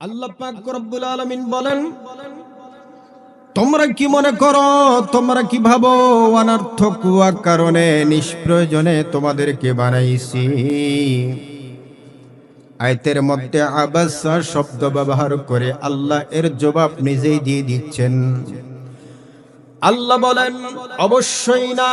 আল্লাহ পাক রব্বুল আলামিন বলেন, তোমরা কি মনে করো, তোমরা কি ভাবো অনর্থক কারণে নিষ্প্রয়োজনে তোমাদেরকে বানাইছি। আয়াতের মধ্যে আবাসা শব্দ ব্যবহার করে আল্লাহ এর জবাব নিজেই দিয়ে দিচ্ছেন। আল্লাহ বলেন অবশ্যই না।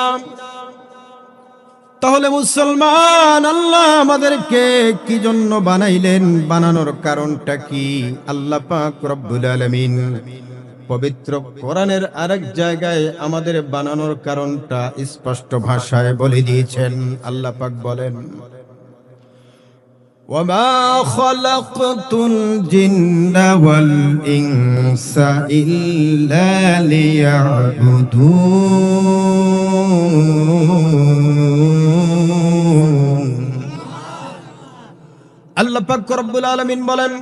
তাহলে মুসলমান, আল্লাহ আমাদেরকে কি জন্য বানাইলেন, বানানোর কারণটা কি? আল্লাহ পাক রব্বুল আলামিন পবিত্র কোরআনের আরেক জায়গায় আমাদের বানানোর কারণটা স্পষ্ট ভাষায় বলে দিয়েছেন। আল্লাহ পাক বলেন, ওয়ামা খালাকতুল জিন্না ওয়াল ইনসা ইল্লা লিয়াবুদুন। আল্লাহ পাক রব্বুল আলামিন বলেন,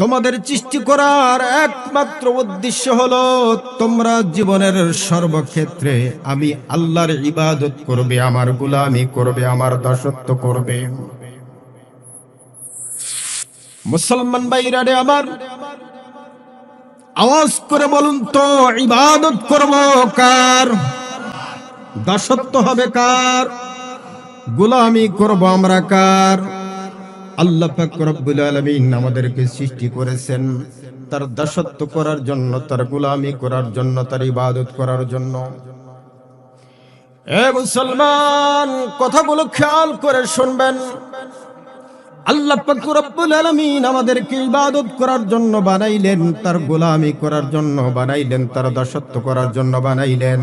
তোমাদের সৃষ্টি করার একমাত্র উদ্দেশ্য হলো তোমরা জীবনের সর্বক্ষেত্রে আমি আল্লাহর ইবাদত করবে, আমার গোলামি করবে, আমার দাসত্ব করবে। মুসলমান ভাইরা রে আমার, আওয়াজ করে বলুন তো, ইবাদত করব কার? দাসত্ব হবে কার? গোলামি করব আমরা কার? আল্লাহ পাক রব্বুল আলামিন আমাদেরকে সৃষ্টি করেছেন তার দাসত্ব করার জন্য, তার গোলামি করার জন্য, তার ইবাদত করার জন্য। এ মুসলমান, কথাগুলো খেয়াল করে শুনবেন। আল্লাহ পাক রব্বুল আলামিন আমাদেরকে ইবাদত করার জন্য বানাইলেন, তার গোলামি করার জন্য বানাইলেন, তার দাসত্ব করার জন্য বানাইলেন।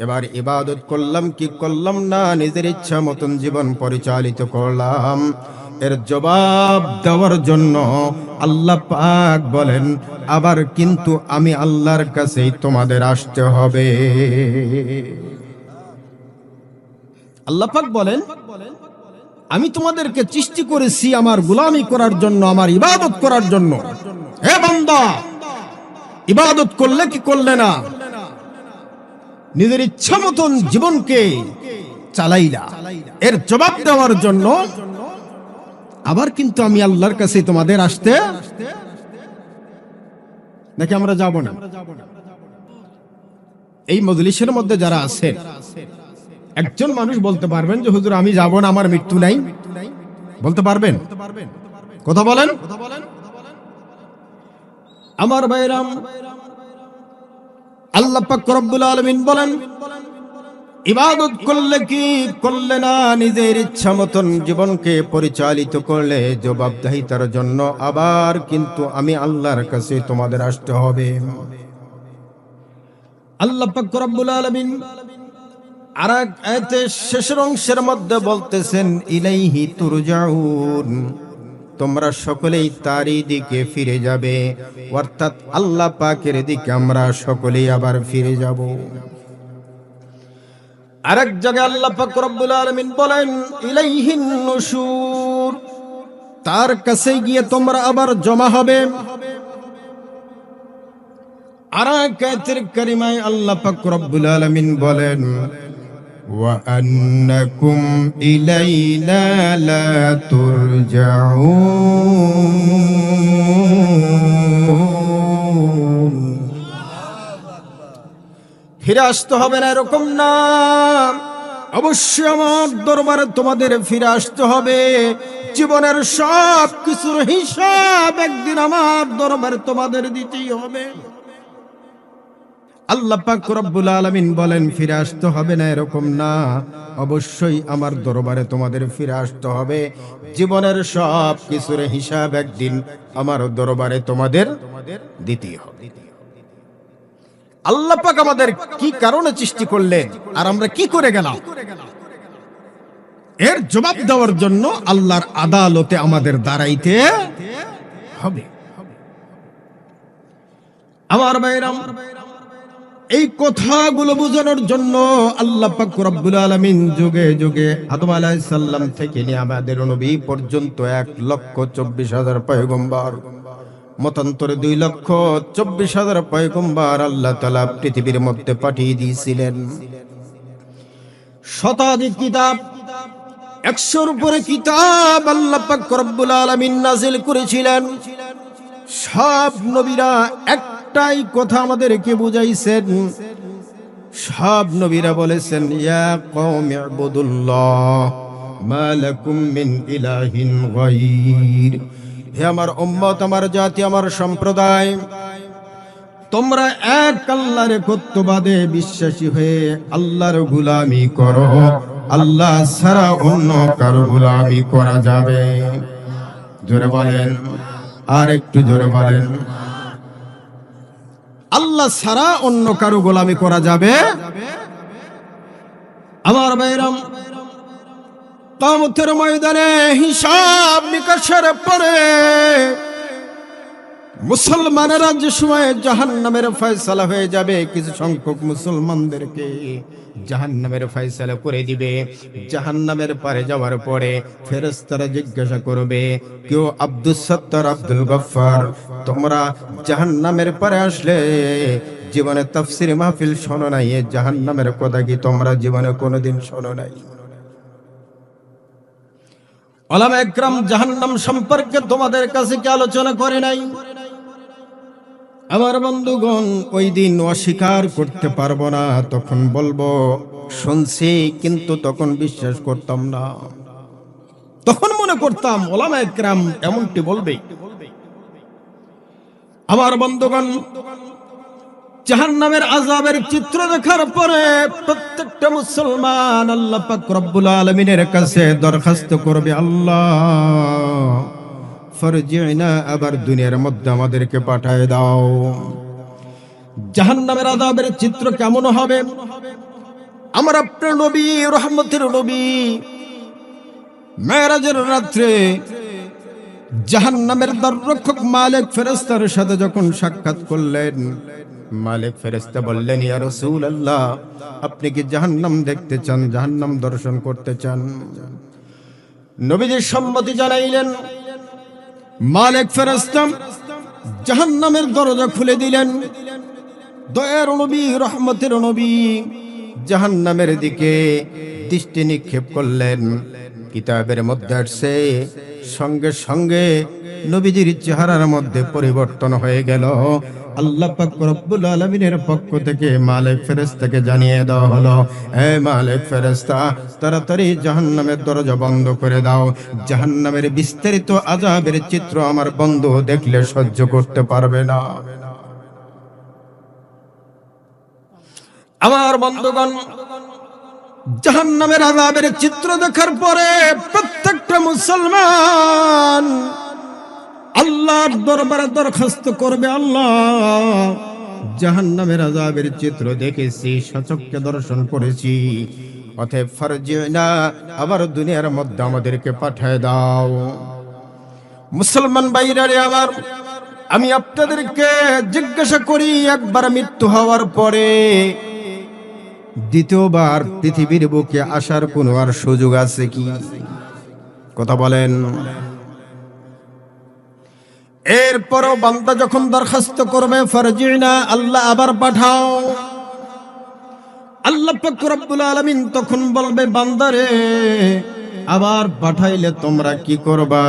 এবার ইবাদত করলাম কি করলাম না, নিজের ইচ্ছা মতন জীবন পরিচালিত করলাম, এর জবাব দেওয়ার জন্য আল্লাহ পাক বলেন, আবার কিন্তু আমি আল্লাহর কাছেই তোমাদের আসতে হবে। আল্লাহ পাক বলেন, আমি তোমাদেরকে সৃষ্টি করেছি আমার গোলামি করার জন্য, আমার ইবাদত করার জন্য। হে বান্দা, ইবাদত করলে কি করলে না, নিজের ইচ্ছা মতন জীবনকে চালাইলা, এর জবাব দেওয়ার জন্য আবার কিন্তু আমি আল্লাহর কাছে তোমাদের আসতে, নাকি আমরা যাব না? এই মজলিসের মধ্যে যারা আছে, একজন মানুষ বলতে পারবেন যে হুজুর আমি যাব না, আমার মৃত্যু নাই? বলতে পারবেন? কথা বলেন। আমার ভাইরাম, আল্লাহ পাক রব্বুল আলামিন বলেন, ইবাদত করলে কি করলে না, নিজের ইচ্ছা মতন জীবনকে পরিচালিত করলে জবাবদিহিতার জন্য আবার কিন্তু আমি আল্লাহর কাছে তোমাদের আসতে হবে। আল্লাহ পাক রব্বুল আলামিন আরেক আয়াতে শেষের অংশের মধ্যে বলতেছেন, ইলাইহি তুরজাউন, তোমরা সকলেই তারই দিকে ফিরে যাবে, অর্থাৎ আল্লাহ পাকের দিকে আমরা সকলেই আবার ফিরে যাব। আরেক জায়গায় আল্লাহ পাক রব্বুল আলামিন বলেন, ইলাইহিন নুশুর, তার কাছে গিয়ে তোমরা আবার জমা হবে। আরেক আয়াতের কারিমায় আল্লাহ পাক রব্বুল আলামিন বলেন, ওয়া আন্নাকুম ইলাইনা লা তুরজাউন। ফিরে আসতে হবে না এরকম না, অবশ্যই আমার দরবারে তোমাদের ফিরে আসতে হবে। জীবনের সব কিছুর হিসাব একদিন আমার দরবারে তোমাদের দিতেই হবে। আল্লাহ পাক রব্বুল আলামিন বলেন, ফিরে আসতে হবে না এরকম না, অবশ্যই আমার দরবারে তোমাদের ফিরে আসতে হবে। জীবনের সব কিছুর হিসাব একদিন আমার দরবারে তোমাদের দিতেই হবে। আল্লাহ পাক আমাদের কি কারণে সৃষ্টি করলেন আর আমরা কি করে গেলাম, এর জবাব দেওয়ার জন্য আল্লাহর আদালতে আমাদের দাঁড়াইতে হবে। আমার ভাইরা, এই কথাগুলো বোঝানোর জন্য আল্লাহ পাক রব্বুল আলামিন যুগে যুগে আদম আলাইহিস সালাম থেকে নিয়ে আমাদের নবী পর্যন্ত 1,24,000 পয়গম্বর, মতান্তরে 2,24,000 পয়গম্বর আল্লাহ তাআলা পৃথিবীর মধ্যে পাঠিয়ে দিয়েছিলেন। শতাধিক কিতাব 100-র উপরে কিতাব আল্লাহ পাক রব্বুল আলামিন নাযিল করেছিলেন। সব নবীরা একটাই কথা আমাদেরকে বুঝাইছেন, সব নবীরা বলেছেন ইয়া কওমি ইবুদুল্লাহ মা লাকুম মিন ইলাহিন গায়র। হে আমার উম্মত, আমার জাতি, আমার সম্প্রদায়, তোমরা এক আল্লাহর একত্ববাদে বিশ্বাসী হয়ে আল্লাহর গোলামি করো, আল্লাহ ছাড়া অন্য কারো গোলামি করা যাবে। জোরে বলেন, আর একটু জোরে বলেন। আল্লাহ ছাড়া অন্য কারো গোলামি করা যাবে। আমার ভাইরাম, কিয়ামতের ময়দানে হিসাব নিকাশের পরে মুসলমানেরা যে সময় জাহান্নামের ফয়সালা হয়ে যাবে, কিছু সংখ্যক মুসলমানদেরকে জাহান্নামের ফয়সালা করে দিবে। জাহান্নামের পারে যাওয়ার পরে ফেরেশতারা জিজ্ঞাসা করবে, কেউ আব্দুস সত্তার, আব্দুল গফফার, তোমরা জাহান্নামের পারে আসলে জীবনে তাফসীর মাহফিল শোনো নাই, এই জাহান্নামের কথা কি তোমরা জীবনে কোনোদিন শোনো নাই? উলামা একরাম জাহান্নাম সম্পর্কে তোমাদের কাছে কি আলোচনা করে নাই? আমার বন্ধুগণ, ওই দিন অস্বীকার করতে পারবো না, তখন বলবো শুনছি, কিন্তু তখন বিশ্বাস করতাম না। তখন মনে করতাম উলামা একরাম এমনটি বলবে। আমার বন্ধুগণ, জাহান্নামের আযাবের চিত্র দেখার পরে প্রত্যেকটা মুসলমান আল্লাহ পাক রব্বুল আলামিনের কাছে দরখাস্ত করবে, আল্লাহ ফারজি'না, আবার দুনিয়ার মধ্যে আমাদেরকে পাঠায় দাও। জাহান্নামের আযাবের চিত্র কেমন হবে? আমার আপনার নবী, রহমতের নবী, মেরাজের রাত্রে জাহান্নামের দররক্ষক মালিক ফেরেশতার সাথে যখন সাক্ষাৎ করলেন, মালিক ফেরেশতা বললেন, ইয়া রাসূলুল্লাহ, আপনি কি জাহান্নাম দেখতে চান, জাহান্নাম দর্শন করতে চান? নবীজি সম্মতি জানাইলেন। মালিক ফেরেশতা জাহান্নামের দরজা খুলে দিলেন। দয়ার নবী, রহমতের নবী জাহান্নামের দিকে দৃষ্টি নিক্ষেপ করলেন। কিতাবের মধ্যে আসছে, সঙ্গে সঙ্গে নবীজির চেহারার মধ্যে পরিবর্তন হয়ে গেল। আল্লাহ পাক রব্বুল আলামিনের পক্ষ থেকে মালিক ফেরেশতাকে জানিয়ে দেওয়া হলো, হে মালিক ফেরেশতা, তাড়াতাড়ি জাহান্নামের দরজা বন্ধ করে দাও। জাহান্নামের বিস্তারিত আযাবের চিত্র আমার বন্ধু দেখলে সহ্য করতে পারবে না। আমার বন্ধুগণ, জাহান্নামের আযাবের চিত্র দেখার পরে প্রত্যেকটা মুসলমান আল্লাহর দরবারে দরখাস্ত করবে, আল্লাহ জাহান্নামের আযাবের চিত্র দেখেছি, সচক্ষে দর্শন করেছি, অতএব ফারজি'না, আবার দুনিয়ার মধ্যে আমাদেরকে পাঠায় দাও। মুসলমান ভাইরারে আমার, আমি আপনাদেরকে জিজ্ঞাসা করি, একবার মৃত্যু হওয়ার পরে দ্বিতীয়বার পৃথিবীর বুকে আসার কোনো আর সুযোগ আছে কি? কথা বলেন। এরপরও বান্দা যখন দরখাস্ত করবে, ফারজি'না, আল্লাহ আবার পাঠাও, আল্লাহ পাক রব্বুল আলামিন তখন বলবে, বান্দারে আবার পাঠাইলে তোমরা কি করবা?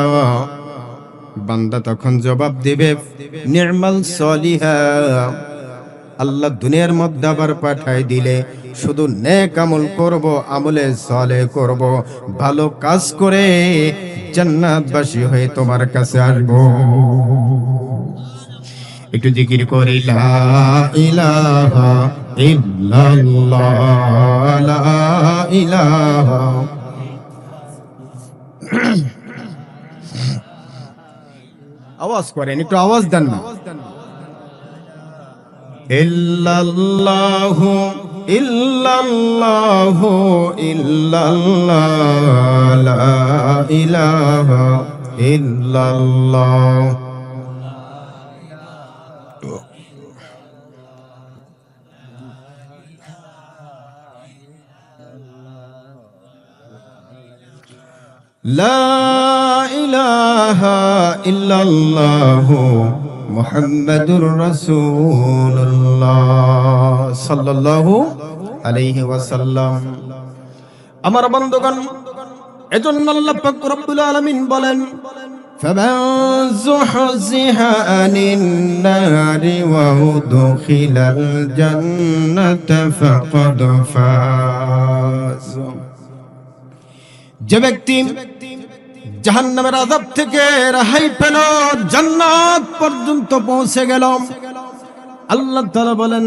বান্দা তখন জবাব দিবে, নি'মাল সলিহা, আল্লাহ দুনিয়ার মধ্যে আবার পাঠাই দিলে শুধু নেক আমল করব, আমলে সালেহ করব, ভালো কাজ করে জান্নাতবাসী হয়ে তোমার কাছে আসব। একটু জিকির করি, লা ইলাহা ইল্লাল্লাহ, লা ইলাহা। আওয়াজ করেন, একটু আওয়াজ দেন না। ইল্লাল্লাহু ইল্লাল্লাহু ইল্লাল্লাহ, লা ইলাহা ইল্লাল্লাহ। লা ইলাহা ইল্লাল্লাহু মুহাম্মাদুর রাসূলুল্লাহ সাল্লাল্লাহু আলাইহি ওয়াসাল্লাম। আমার বন্ধুগণ, এজন্য আল্লাহ পাক রব্বুল আলামিন বলেন, فمن زحزح عن النار وأدخل الجنة فقد فاز। যে ব্যক্তি জাহান্নামের আযাব থেকে রেহাই পেল, জান্নাত পর্যন্ত পৌঁছে গেল, আল্লাহ তাআলা বলেন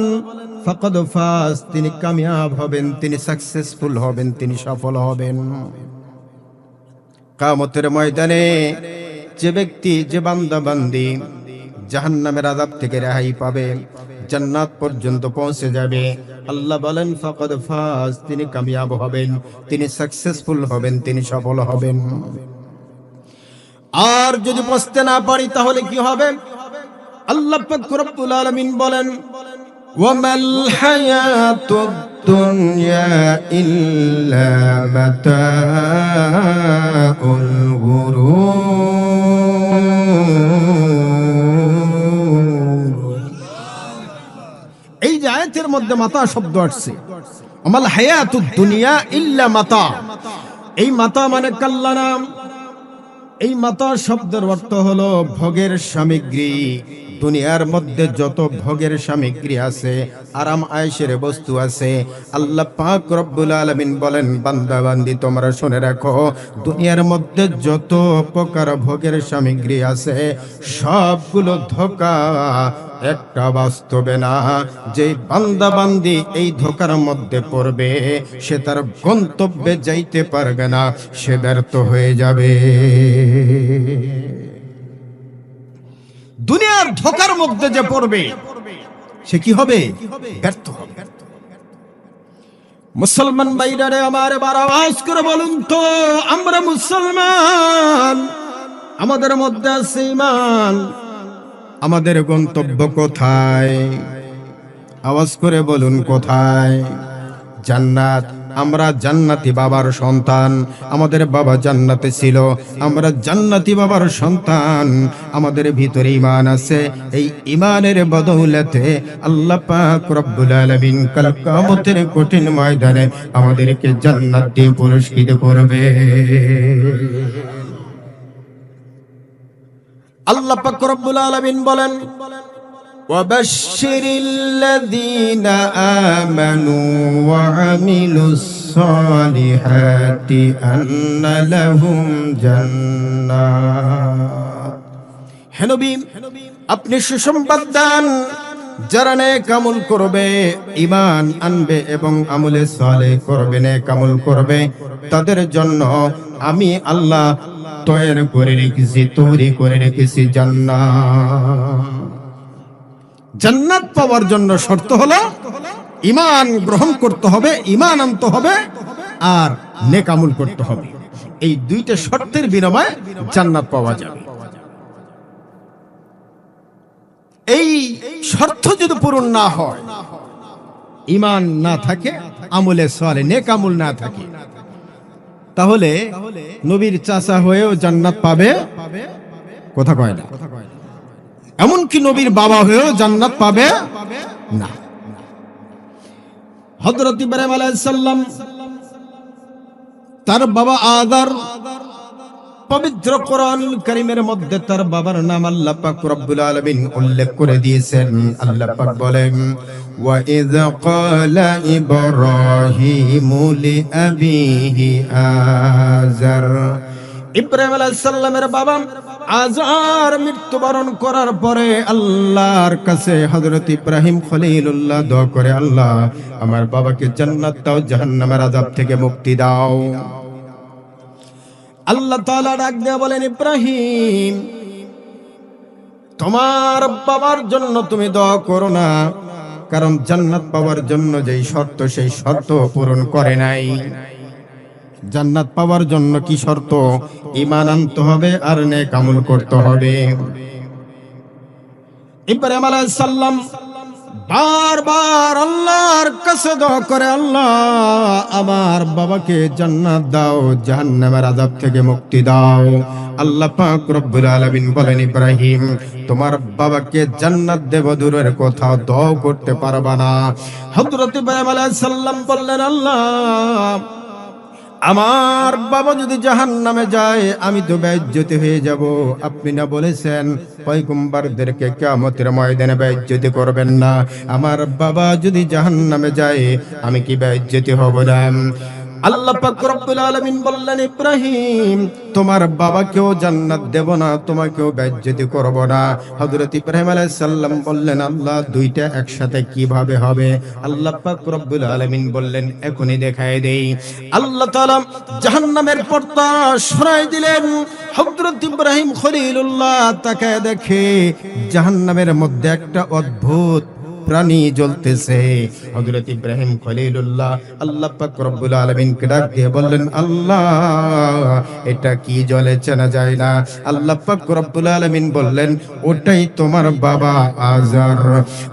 ফাকাদ ফাজ, তিনি কামিয়াব হবেন, তিনি সাকসেসফুল হবেন, তিনি সফল হবেন। কিয়ামতের ময়দানে যে ব্যক্তি, যে বান্দা বান্দি জাহান্নামের আযাব থেকে রেহাই পাবে, জান্নাত পর্যন্ত পৌঁছে যাবে, আল্লাহ বলেন ফাকাদ ফাজ, তিনি কামিয়াব হবেন, তিনি সাকসেসফুল হবেন, তিনি সফল হবেন। আর যদি পৌঁছতে না পারি তাহলে কি হবে? আল্লাহ পাক রব্বুল আলামিন বলেন, ওয়ামাল হায়াতুদ দুনিয়া ইল্লা মাতাউল গুরুর। এই যে আয়াতের মধ্যে মাতা শব্দ আসছে, ওয়ামাল হায়াতুদ দুনিয়া ইল্লা মাতা, এই মাতা মানে কল্যাণ। এই মাতা শব্দের অর্থ হলো ভোগের সামগ্রী। দুনিয়ার মধ্যে যত ভোগের সামগ্রী আছে, আরাম আয়েশের বস্তু আছে, আল্লাহ পাক রব্বুল আলামিন বলেন, বান্দা বান্দি তোমরা শুনে রাখো, দুনিয়ার মধ্যে যত প্রকার ভোগের সামগ্রী আছে সবগুলো ধোঁকা, একটা বাস্তবে না। যে বান্দা বান্দি এই ধোঁকার মধ্যে পড়বে, সে তার গন্তব্যে যাইতে পারবে না, সে ব্যর্থ হয়ে যাবে। দুনিয়ার ধোঁকার মধ্যে যে পড়বে সে কি হবে? ব্যর্থ হবে। মুসলমান ভাইরা আমার, এবার আওয়াজ করে বলুন তো, আমরা মুসলমান, আমাদের মধ্যে আছে ঈমান, আমাদের গন্তব্য কোথায়? আওয়াজ করে বলুন কোথায়? জান্নাত। আমরা জান্নাতি বাবার সন্তান, আমাদের বাবা জান্নাতে ছিল, আমরা জান্নাতি বাবার সন্তান, আমাদের ভিতরে ঈমান আছে। এই ঈমানের বদৌলতে আল্লাহ পাক রব্বুল আলামিন কাল কিয়ামতের কঠিন ময়দানে আমাদেরকে জান্নাত দিয়ে পুরস্কৃত করবে। আল্লাহ পাক রব্বুল আলামিন বলেন, وبشر الذين آمنوا وعملوا الصالحات أن لهم جنات। হে নবী, আপনি সুসংবাদ দেন, যারা নেক আমল করবে, ঈমান আনবে এবং আমলে সালেহ করবে, নেক আমল করবে, তাদের জন্য আমি আল্লাহ তৈরি করে রেখেছি জান্নাত। জান্নাত পাওয়ার জন্য শর্ত হলো ঈমান গ্রহণ করতে হবে, ঈমান আনতে হবে, আর নেক আমল করতে হবে। এই দুইটা শর্তের বিনিময়ে জান্নাত পাওয়া যাবে। এই শর্ত যদি পূরণ না হয়, ঈমান না থাকে, আমলে সালেহ নেক আমল না থাকে, তাহলে নবীর চাচা হয়েও জান্নাত পাবে কথা কয় না, এমনকি নবীর বাবা হয়েও জান্নাত পাবে না। হযরত ইব্রাহিম আলাইহিস সালাম, তার বাবা আদর, পবিত্র কোরআনুল কারীমের মধ্যে তার বাবার নাম আল্লাহ পাক রব্বুল আলামিন উল্লেখ করে দিয়েছেন। আল্লাহ পাক বলেন, ওয়া ইয ক্বালা ইব্রাহিমু লিআবিহি আযার। ইব্রাহিম আলাইহিস সালামের বাবা আযার মৃত্যুবরণ করার পরে আল্লাহর কাছে হযরত ইব্রাহিম খলিলুল্লাহ দোয়া করে, আল্লাহ আমার বাবাকে জান্নাত দাও, জাহান্নামের আযাব থেকে মুক্তি দাও। আল্লাহ তাআলা ডাক দিয়ে বলেন, ইব্রাহিম, তোমার বাবার জন্য তুমি দোয়া করো না, কারণ জান্নাত পাওয়ার জন্য যেই শর্ত, সেই শর্ত পূরণ করে নাই। জান্নাত পাওয়ার জন্য কি শর্ত? ঈমান আনতে হবে আর নেক আমল করতে হবে। ইব্রাহিম আলাইহিস সালাম বারবার আল্লাহর কাছে দোয়া করে, আল্লাহ আমার বাবাকে জান্নাত দাও, জাহান্নামের আযাব থেকে মুক্তি দাও। আল্লাহ পাক রব্বুল আলামিন বলেন, ইব্রাহিম, তোমার বাবাকে জান্নাত দেব দূরের কথা, দোয়া করতে পারবা না। হযরত ইব্রাহিম আলাইহিস সালাম বললেন, আল্লাহ আমার বাবা যদি জাহান্নামে যায় আমি তো বেইজ্জতি হয়ে যাব। আপনি না বলেছেন পয়গম্বরদেরকে কিয়ামতের ময়দানে বেইজ্জতি করবেন না? আমার বাবা যদি জাহান্নামে যায় আমি কি বেইজ্জতি হব না? আল্লাহ পাক রব্বুল আলামিন বললেন, ইব্রাহিম তোমার বাবাকেও জান্নাত দেব না, তোমাকেও বেইজ্জতি করব না। হযরত ইব্রাহিম আলাইহিস সালাম বললেন, আল্লাহ দুইটা একসাথে কিভাবে হবে? আল্লাহ পাক রব্বুল আলামিন বললেন, এখনই দেখায় দেই। আল্লাহ তাআলা জাহান্নামের পর্দা সরাই দিলেন। হযরত ইব্রাহিম খলিলুল্লাহ তাকায় দেখে জাহান্নামের মধ্যে একটা অদ্ভুত প্রাণী জ্বলতেছে। হযরত ইব্রাহিম খলিলুল্লাহ আল্লাহ পাক রব্বুল আলামিনকে ডাক দিয়ে বললেন, আল্লাহ এটা কি জ্বলে চেনা যায় না? আল্লাহ পাক রব্বুল আলামিন বললেন, ওটাই তোমার বাবা আজার।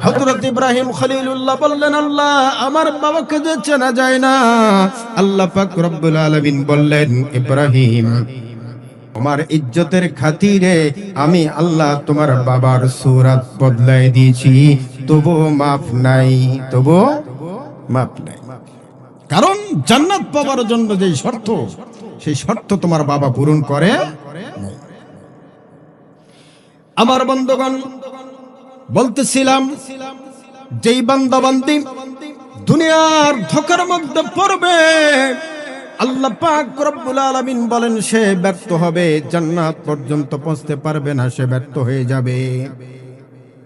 হযরত ইব্রাহিম খলিলুল্লাহ বললেন, আল্লাহ আমার বাবাকে যে চেনা যায় না। আল্লাহ পাক রব্বুল আলামিন বললেন, ইব্রাহিম তোমার ইজ্জতের খাতিরে আমি আল্লাহ তোমার বাবার সূরত বদলাই দিয়েছি, তবু মাফ নাই, তবু মাফ নাই। কারণ জান্নাত পাওয়ার জন্য যে শর্ত, সেই শর্ত তোমার বাবা পূরণ করে নাই। আমার বন্ধুগণ, বলতেছিলাম যেই বান্দা বান্দি দুনিয়ার ধোঁকার মধ্যে পড়বে, আল্লাহ পাক রব্বুল আলামিন বলেন সে ব্যর্থ হবে, জান্নাত পর্যন্ত পৌঁছতে পারবে না, সে ব্যর্থ হয়ে যাবে।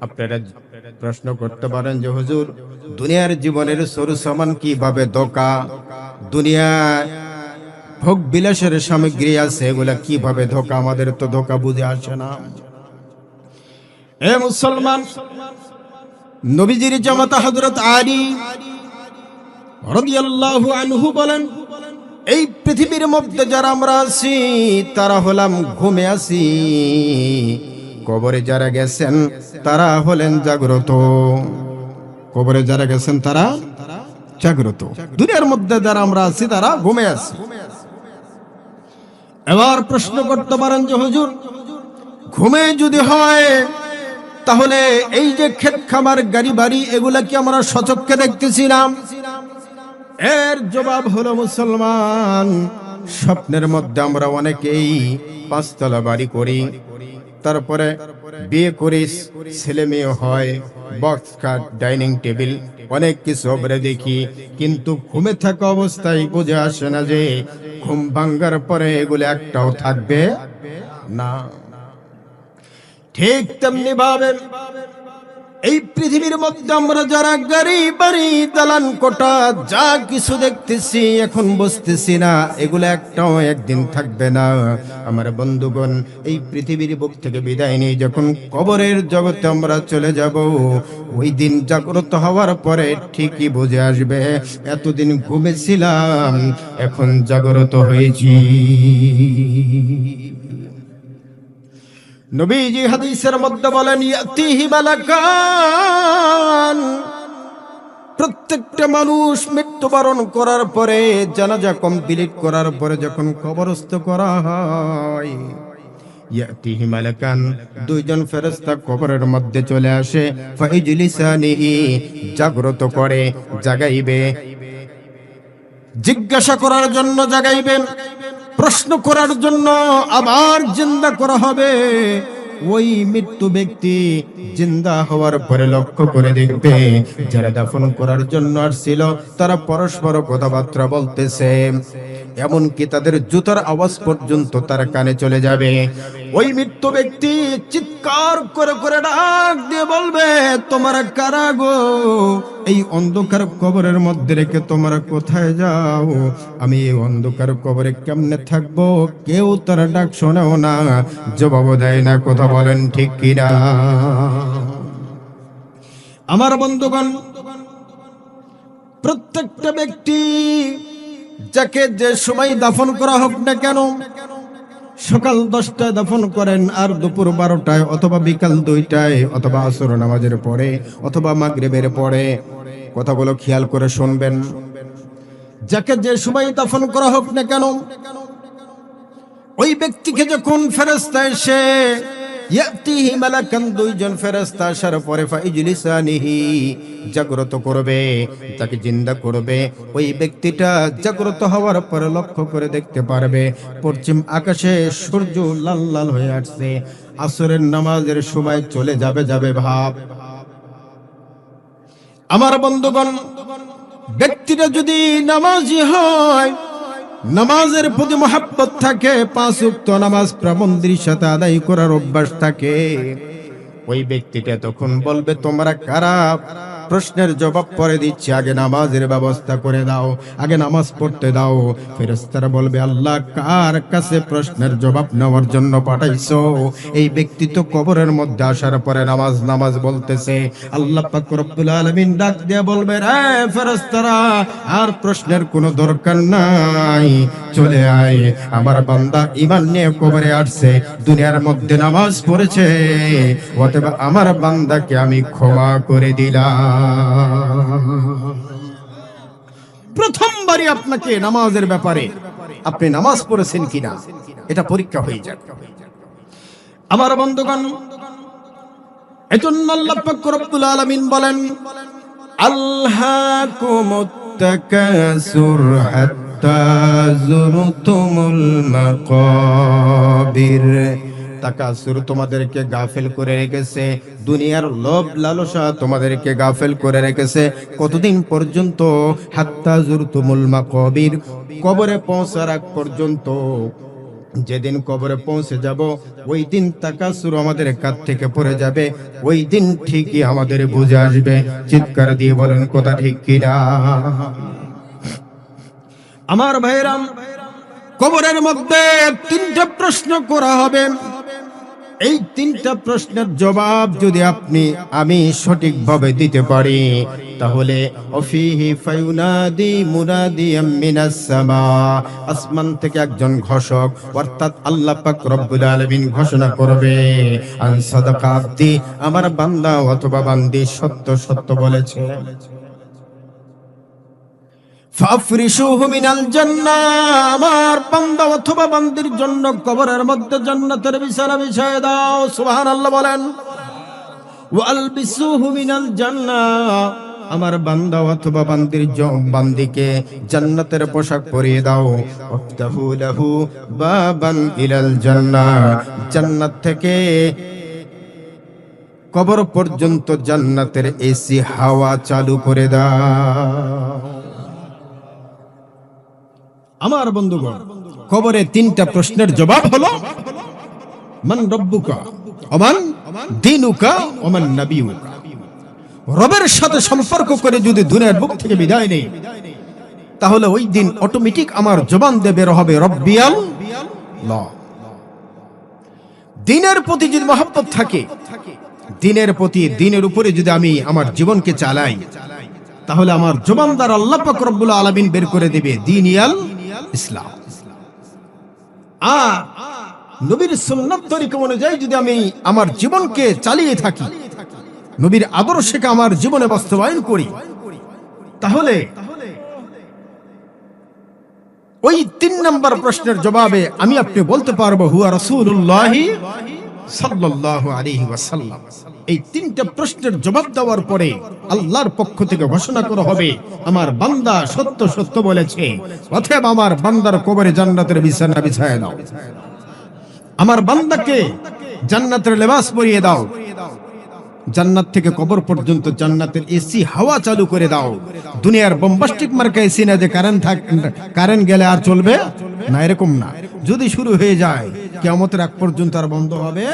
আপনারা প্রশ্ন করতে পারেন যে হুজুর দুনিয়ার জীবনের সরু সমান কিভাবে ধোঁকা, দুনিয়ায় ভোগ বিলাসের সামগ্রী আছে এগুলা কিভাবে ধোঁকা? আমাদের তো ধোঁকা বুঝে আসে না। এ মুসলমান, নবীজির জামাতা হযরত আলী রাদিয়াল্লাহু আনহু বলেন, এই পৃথিবীর মধ্যে যারা আমরা আছি তারা হলাম ঘুমে আছি, কবরে যারা গেছেন তারা হলেন জাগ্রত। কবরে যারা গেছেন তারা জাগ্রত, দুনিয়ার মধ্যে যারা আমরা আছি তারা ঘুমে আছি। এবার প্রশ্ন করতে পারেন যে হুজুর ঘুমে যদি হয় তাহলে এই যে ক্ষেত খামার গাড়ি বাড়ি এগুলা কি আমরা সচক্ষে দেখতেছি না? এর জবাব হলো মুসলমান, স্বপ্নের মধ্যে আমরা অনেকেই পাঁচতলা বাড়ি করি, তারপরে বিয়ে করি, ছেলে মেয়ে হয়, বক্স খাট, ডাইনিং টেবিল, অনেক কিছু আমরা দেখি, কিন্তু ঘুমে থাকা অবস্থায় বুঝে আসে না যে ঘুম ভাঙ্গার পরে এগুলো একটাও থাকবে না। ঠিক তেমনি ভাবে এই পৃথিবীর মধ্যে আমরা যারা গাড়ি বাড়ি দালান কোঠা যা কিছু দেখতেছি এখন বুঝতেছি না, এগুলো একটাও একদিন থাকবে না। আমার বন্ধুগণ, এই পৃথিবীর বুক থেকে বিদায় নিয়ে যখন কবরের জগতে আমরা চলে যাব, ওই দিন জাগ্রত হওয়ার পরে ঠিকই বুঝে আসবে এতদিন ঘুমেছিলাম, এখন জাগ্রত হয়েছি। নবীজি হাদিসের মধ্যে বলেন, ইয়াতিহি মালাকান, প্রত্যেকটা মানুষ মৃত্যুবরণ করার পরে, জানাজা কমপ্লিট করার পরে যখন কবরস্থ করা হয়, ইয়াতিহি মালাকান, দুইজন ফেরেশতা কবরের মধ্যে চলে আসে, ফাইজলিসানিহি, জাগ্রত করে, জাগাইবে, জিজ্ঞাসা করার জন্য জাগাইবেন, প্রশ্ন করার জন্য আবার জিন্দা করা হবে। ওই মৃত্যু ব্যক্তি জিন্দা হওয়ার পরে লক্ষ্য করে দেখবে যারা দাফন করার জন্য আসছিল তারা পরস্পর কথাবার্তা বলতেছে, এমনকি তাদের জুতার আওয়াজ পর্যন্ত তার কানে চলে যাবে। ওই মৃত্যু ব্যক্তি চিৎকার করে করে ডাক দিয়ে বলবে, তোমরা কারা গো? এই অন্ধকার কবরের মধ্যে রেখে তোমরা কোথায় যাও? আমি এই অন্ধকার কবরে কেমনে থাকবো? কেউ তার ডাক শোনেও না, জবাব দেয় না। কথা বলেন ঠিক কিনা? আমার বন্ধুগণ, প্রত্যেকটা ব্যক্তি যাকে যে সময় দাফন করা হোক না কেন, সকাল 10টায় দাফন করেন আর দুপুর 12টায় অথবা বিকাল 2টায় অথবা আসর নামাজের পরে অথবা মাগরিবের পরে, কথাগুলো খেয়াল করে শুনবেন। যাকে যে সময় দাফন করা হোক না কেন, ওই ব্যক্তিকে যখন ফেরেশতা এসে ইয়াতিহি মালাকান, দুইজন ফেরেশতা আসার পরে ফাইজলিসানিহি, জাগ্রত করবে, তাকে জিন্দা করবে। ওই ব্যক্তিটা জাগ্রত হওয়ার পরে লক্ষ্য করে দেখতে পারবে পশ্চিম আকাশে সূর্য লাল লাল হয়ে আসছে, আসরের নামাজের সময় চলে যাবে ভাব। আমার বন্ধুগণ, ব্যক্তিটা যদি নামাজি হয়, নামাজের প্রতি মহব্বত থাকে, 5 ওয়াক্ত নামাজ পাবন্দির সাথে আদায় করার অভ্যাস থাকে, ওই ব্যক্তিটা তখন বলবে, তোমরা কারা? প্রশ্নের জবাব পরে দিচ্ছি, আগে নামাজের ব্যবস্থা করে দাও, আগে নামাজ পড়তে দাও। ফেরেশতারা বলবে, আল্লাহ কার কাছে প্রশ্নের জবাব নেওয়ার জন্য পাঠাইছো? এই ব্যক্তি তো কবরের মধ্যে আসার পরে নামাজ বলতেছে। আল্লাহ পাক রব্বুল আলামিন ডাক দিয়ে বলবে, রে ফেরেশতারা, আর প্রশ্নের কোনো দরকার নাই, চলে আয়। আমার বান্দা ঈমান নিয়ে কবরে আসছে, দুনিয়ার মধ্যে নামাজ পড়েছে, অতএব আমার বান্দাকে আমি ক্ষমা করে দিলাম। প্রথমবারই আপনাকে নামাজের ব্যাপারে, আপনি নামাজ পড়েছেন কিনা এটা পরীক্ষা হয়ে যাবে। আমার বন্ধুগণ, এজন্য আল্লাহ পাক রব্বুল আলামিন বলেন, আলহাকুমুত তাকাসুর হাত্তা যুরতুমুল মাকাবির। তাকাসুর তোমাদেরকে গাফেল করে রেখেছে, দুনিয়ার লোভ লালসা তোমাদেরকে গাফেল করে রেখেছে। কতদিন পর্যন্ত? হাত্তা যুরতুমুল মাকাবির, কবরে পৌঁছার আগ পর্যন্ত। যেদিন কবরে পৌঁছে যাব, ওই দিন তাকাসুর আমাদের কাছ থেকে পড়ে যাবে, ওই দিন ঠিকই আমাদের বুঝে আসবে। চিৎকার দিয়ে বলেন কথা ঠিক কিনা? আমার ভাইরা, কবরের মধ্যে 3টা প্রশ্ন করা হবে। এই 3টা প্রশ্নের জবাব যদি আমি সঠিকভাবে দিতে পারি, তাহলে অফিহি ফায়ুনাদি মুনাদিয়াম মিনাস সামা, আসমান থেকে একজন ঘোষক অর্থাৎ আল্লাহ পাক রব্বুল আলামিন ঘোষণা করবে, আন সাদাকা আব্দি, আমার বান্দা অথবা বান্দি সত্য সত্য বলেছে। ফাফরিশুহু মিনাল জান্নাহ, আমার বান্দা অথবা বান্দির জন্য কবরের মধ্যে জান্নাতের বিছানা বিছায় দাও। সুবহানাল্লাহ বলেন। ওয়ালবিসুহু মিনাল জান্নাহ, আমার বান্দা অথবা বান্দিকে জান্নাতের পোশাক পরিয়ে দাও। ওয়াফতাহু লাহু বাবান ইলাল জান্নাহ, জান্নাত থেকে কবর পর্যন্ত জান্নাতের এসি হাওয়া চালু করে দাও। আমার বন্ধুগণ, কবরে 3টা প্রশ্নের জবাব হলো, মান রব্বুকা ওমান দীনুকা ওমান নবিয়ুকা। রবের সাথে সম্পর্ক করে যদি দুনিয়ার বুক থেকে বিদায় নেই, তাহলে ওই দিন অটোমেটিক আমার জবান দিয়ে বের হবে রব্বিয়াল আল্লাহ। দ্বীনের প্রতি যদি মহব্বত থাকে, দ্বীনের উপরে যদি আমি আমার জীবনকে চালাই, তাহলে আমার জবান দ্বারা আল্লাহ পাক রব্বুল আলামিন বের করে দেবে দীনিয়াল ইসলাম। আর নবীর সুন্নাত তরিকা অনুযায়ী যদি আমি আমার জীবনকে চালিয়ে থাকি, নবীর আদর্শকে আমার জীবনে বাস্তবায়ন করি, তাহলে ওই 3 নম্বর প্রশ্নের জবাবে আমি আপনি বলতে পারবো, হুয়া রাসূলুল্লাহি সাল্লাল্লাহু আলাইহি ওয়াসাল্লাম। এই 3টা প্রশ্নের জবাব দেওয়ার পরে আল্লাহর পক্ষ থেকে ঘোষণা করা হবে, আমার বান্দা সত্য সত্য বলেছে, অতএব আমার বান্দার কবরে জান্নাতের বিছানা বিছায় দাও, আমার বান্দাকে জান্নাতের লেবাস পরিয়ে দাও, জান্নাত থেকে কবর পর্যন্ত জান্নাতের এসি হাওয়া চালু করে দাও। দুনিয়ার বোম্বাস্টিক মার্কা এসি না যে কারেন্ট গেলে আর চলবে না, এরকম না। যদি শুরু হয়ে যায়, কিয়ামতের আগ পর্যন্ত আর বন্ধ হবে